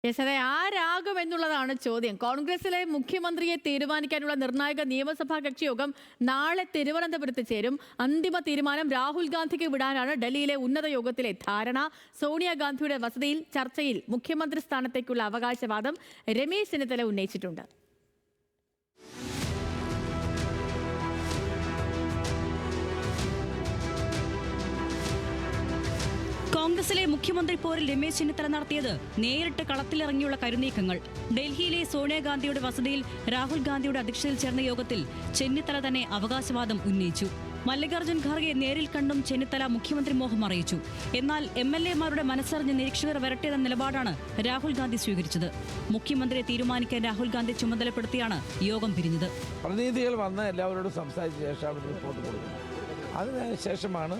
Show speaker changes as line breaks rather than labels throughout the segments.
അതെ, ആരാകുമെന്നുള്ളതാണ് ചോദ്യം. കോൺഗ്രസിലെ മുഖ്യമന്ത്രിയെ തീരുമാനിക്കാനുള്ള നിർണായക നിയമസഭാ കക്ഷിയോഗം നാളെ തിരുവനന്തപുരത്ത് ചേരും. അന്തിമ തീരുമാനം രാഹുൽ ഗാന്ധിക്ക് വിടാനാണ് ഡൽഹിയിലെ ഉന്നത യോഗത്തിലെ ധാരണ. സോണിയാഗാന്ധിയുടെ വസതിയിൽ ചർച്ചയിൽ മുഖ്യമന്ത്രി സ്ഥാനത്തേക്കുള്ള അവകാശവാദം രമേശ് ചെന്നിത്തല ഉന്നയിച്ചിട്ടുണ്ട്.
കോൺഗ്രസിലെ മുഖ്യമന്ത്രി പോരിൽ രമേശ് ചെന്നിത്തല നടത്തിയത് നേരിട്ട് കളത്തിലിറങ്ങിയുള്ള കരുനീക്കങ്ങൾ. ഡൽഹിയിലെ സോണിയാഗാന്ധിയുടെ വസതിയിൽ രാഹുൽ ഗാന്ധിയുടെ അധ്യക്ഷതയിൽ ചേർന്ന യോഗത്തിൽ ചെന്നിത്തല തന്നെ അവകാശവാദം ഉന്നയിച്ചു. മല്ലികാർജ്ജുൻ ഖാർഗെ നേരിൽ കണ്ടും ചെന്നിത്തല മുഖ്യമന്ത്രി മോഹം അറിയിച്ചു. എന്നാൽ MLA-മാരുടെ മനസ്സറിഞ്ഞ് നിരീക്ഷകർ വരട്ടെന്ന നിലപാടാണ് രാഹുൽ ഗാന്ധി സ്വീകരിച്ചത്. മുഖ്യമന്ത്രിയെ തീരുമാനിക്കാൻ രാഹുൽ ഗാന്ധി ചുമതലപ്പെടുത്തിയാണ് യോഗം പിരിഞ്ഞത്.
പ്രതിനിധികൾ വന്ന് എല്ലാവരോടും സംസാരിച്ച ശേഷം അവർ റിപ്പോർട്ട് കൊടുക്കുന്നത്. അതിനുശേഷമാണ്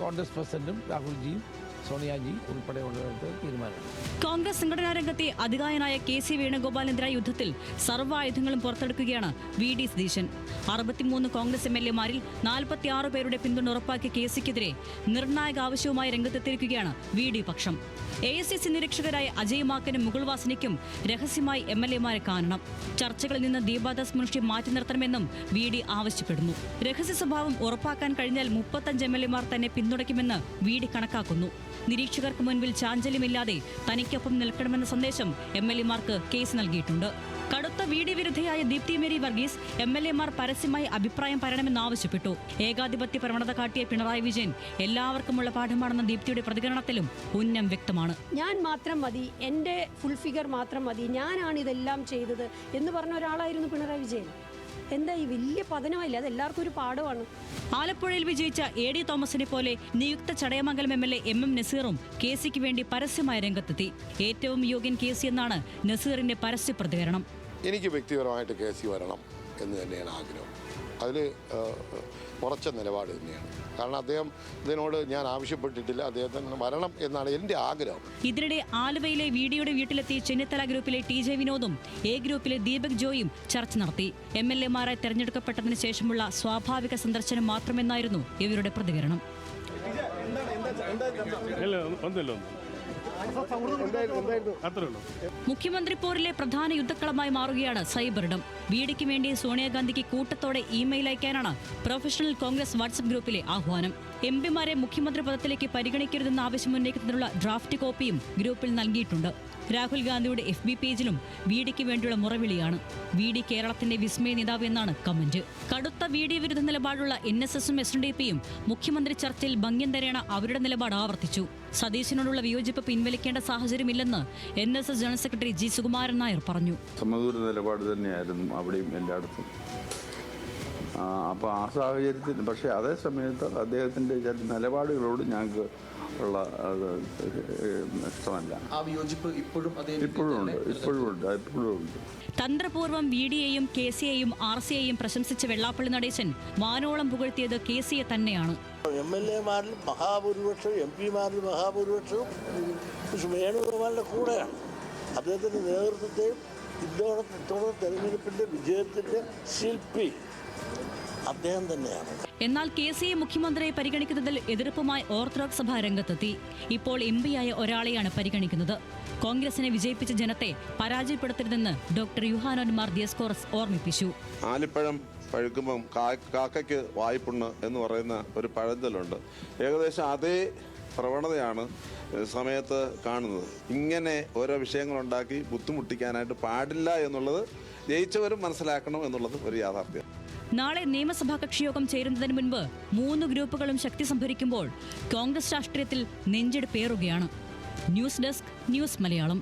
കോൺഗ്രസ് പ്രസിഡന്റും രാഹുൽജിയും സോണിയാജി ഉൾപ്പെടെയുള്ളവർക്ക് തീരുമാനം.
കോൺഗ്രസ് സംഘടനാ രംഗത്തെ അതികായനായ KC വേണുഗോപാലിനെതിരായ യുദ്ധത്തിൽ സർവ്വായുധങ്ങളും പുറത്തെടുക്കുകയാണ് VD സതീശൻ. 63 കോൺഗ്രസ് MLA-മാരിൽ 46 പേരുടെ പിന്തുണ ഉറപ്പാക്കിയ KCക്കെതിരെ നിർണായക ആവശ്യവുമായി രംഗത്തെത്തിയിരിക്കുകയാണ് VD പക്ഷം. AICC നിരീക്ഷകരായ അജയ് മാക്കനും മുകുൾ വാസനിക്കും രഹസ്യമായി MLA-മാരെ കാണണം. ചർച്ചകളിൽ നിന്ന് ദീപാദാസ് മുൻഷി മാറ്റി നിർത്തണമെന്നും VD ആവശ്യപ്പെടുന്നു. രഹസ്യ സ്വഭാവം ഉറപ്പാക്കാൻ കഴിഞ്ഞാൽ 35 MLA-മാർ തന്നെ പിന്തുണയ്ക്കുമെന്ന് VD കണക്കാക്കുന്നു. നിരീക്ഷകർക്ക് മുൻപിൽ ചാഞ്ചല്യമില്ലാതെ തനിക്കൊപ്പം നിൽക്കണമെന്ന സന്ദേശം MLA-മാർക്ക് കേസ് നൽകിയിട്ടുണ്ട്. കടുത്ത VD വിരുദ്ധയായ ദീപ്തി മേരി വർഗീസ് MLA-മാർ പരസ്യമായി അഭിപ്രായം പറയണമെന്നാവശ്യപ്പെട്ടു. ഏകാധിപത്യ പ്രവണത കാട്ടിയ പിണറായി വിജയൻ എല്ലാവർക്കുമുള്ള പാഠമാണെന്ന ദീപ്തിയുടെ പ്രതികരണത്തിലും ഉന്നം വ്യക്തമാണ്.
ഞാൻ മാത്രം മതി, എൻ്റെ ഫുൾ ഫിഗർ മാത്രം മതി, ഞാനാണ് ഇതെല്ലാം ചെയ്തത് എന്ന് പറഞ്ഞ ഒരാളായിരുന്നു പിണറായി വിജയൻ. എന്താ ഈ വലിയ പതനമല്ല, അത് എല്ലാവർക്കും ഒരു പാഠമാണ്.
ആലപ്പുഴയിൽ വിജയിച്ച AD തോമസിനെ പോലെ നിയുക്ത ചടയമംഗലം MLA MM നസീറും KCക്ക് വേണ്ടി പരസ്യമായ രംഗത്തെത്തി. ഏറ്റവും യോഗ്യൻ KC എന്നാണ് നസീറിന്റെ പരസ്യ പ്രതികരണം.
എനിക്ക് വ്യക്തിപരമായിട്ട് KC വരണം എന്ന് തന്നെയാണ് ആഗ്രഹം. അതിൽ ഉറച്ച നിലപാട് തന്നെയാണ്. കാരണം അദ്ദേഹം ഇതിനോട് ഞാൻ ആവശ്യപ്പെട്ടിട്ടില്ല, അദ്ദേഹത്തിന് വരണം എന്നാണ് എൻ്റെ ആഗ്രഹം.
ഇതിനിടെ ആലുവയിലെ VDയുടെ വീട്ടിലെത്തി ചെന്നിത്തല ഗ്രൂപ്പിലെ TJ വിനോദും A ഗ്രൂപ്പിലെ ദീപക് ജോയും ചർച്ച നടത്തി. MLA-മാരായി തെരഞ്ഞെടുക്കപ്പെട്ടതിന് ശേഷമുള്ള സ്വാഭാവിക സന്ദർശനം മാത്രമെന്നായിരുന്നു ഇവരുടെ പ്രതികരണം. മുഖ്യമന്ത്രി പോരിലെ പ്രധാന യുദ്ധക്കളമായി മാറുകയാണ് സൈബറിടം. VDക്ക് വേണ്ടി സോണിയാഗാന്ധിക്ക് കൂട്ടത്തോടെ ഇമെയിൽ അയക്കാനാണ് പ്രൊഫഷണൽ കോൺഗ്രസ് വാട്സ്ആപ്പ് ഗ്രൂപ്പിലെ ആഹ്വാനം. MP-മാരെ മുഖ്യമന്ത്രി പദത്തിലേക്ക് പരിഗണിക്കരുതെന്ന ആവശ്യമുന്നയിക്കുന്നതിനുള്ള ഡ്രാഫ്റ്റ് കോപ്പിയും ഗ്രൂപ്പിൽ നൽകിയിട്ടുണ്ട്. രാഹുൽ ഗാന്ധിയുടെ FB പേജിലും VDക്ക് വേണ്ടിയുള്ള മുറവിളിയാണ്. VD കേരളത്തിന്റെ വിസ്മയ നേതാവ് എന്നാണ് കമന്റ്. കടുത്ത VD വിരുദ്ധ നിലപാടുള്ള NSSും SNDPയും മുഖ്യമന്ത്രി ചർച്ചയിൽ ഭംഗ്യം തരേണ അവരുടെ നിലപാട് ആവർത്തിച്ചു. സതീശനോടുള്ള വിയോജിപ്പ് പിൻവലിക്കേണ്ട സാഹചര്യമില്ലെന്ന് NSS general secretary G Sukumaran Nair പറഞ്ഞു.
സമദൂര നിലപാട് തന്നെയായിരുന്നു അവിടെയും എല്ലായിടത്തും. അപ്പോൾ ആ സാഹചര്യത്തിൽ പക്ഷേ അതേ സമയത്ത് അദ്ദേഹത്തിൻ്റെ ചില നിലപാടുകളോട് ഞങ്ങൾക്ക് ഉള്ള ഇഷ്ടമല്ല.
ആ വിയോജിപ്പ് ഇപ്പോഴും
ഉണ്ട്.
തന്ത്രപൂർവ്വം VDയെയും KCയെയും RCയെയും പ്രശംസിച്ച വെള്ളാപ്പള്ളി നടേശൻ വാനോളം പുകഴ്ത്തിയത് KCയെ തന്നെയാണ്.
MLA-മാരിൽ മഹാഭൂരിപക്ഷവും MP-മാരിൽ മഹാഭൂരിപക്ഷവും വേണുഗോപാലിന്റെ കൂടെയാണ്. അദ്ദേഹത്തിന്റെ നേതൃത്വത്തെയും ഇത്തവണ തെരഞ്ഞെടുപ്പിന്റെ വിജയത്തിന്റെ ശില്പി അദ്ദേഹം തന്നെയാണ്.
എന്നാൽ KCയെ മുഖ്യമന്ത്രിയെ പരിഗണിക്കുന്നതിൽ എതിർപ്പുമായി ഓർത്തഡോക്സ് സഭ രംഗത്തെത്തി. ഇപ്പോൾ MP-യായ ഒരാളെയാണ് പരിഗണിക്കുന്നത്. കോൺഗ്രസിനെ വിജയിപ്പിച്ച ജനത്തെ പരാജയപ്പെടുത്തരുതെന്ന് ഡോക്ടർ യുഹാനോൻ മാർ ദിയസ്കോറസ് ഓർമ്മിപ്പിച്ചു.
ആലിപ്പഴം പഴുക്കുമ്പം കാക്കയ്ക്ക് വായ്പുണ്ണ് എന്ന് പറയുന്ന ഒരു പഴഞ്ചൊല്ലുണ്ട്. ഏകദേശം അതേ പ്രവണതയാണ് സമയത്ത് കാണുന്നത്. ഇങ്ങനെ ഓരോ വിഷയങ്ങളുണ്ടാക്കി ബുദ്ധിമുട്ടിക്കാനായിട്ട് പാടില്ല എന്നുള്ളത് ജയിച്ചവരും മനസ്സിലാക്കണം എന്നുള്ളത് ഒരു യാഥാർത്ഥ്യം.
നാളെ നിയമസഭാ കക്ഷിയോഗം ചേരുന്നതിന് മുൻപ് 3 ഗ്രൂപ്പുകളും ശക്തി സംഭരിക്കുമ്പോൾ കോൺഗ്രസ് രാഷ്ട്രീയത്തിൽ നെഞ്ചെടുപ്പേറുകയാണ്. News desk, news Malayalam.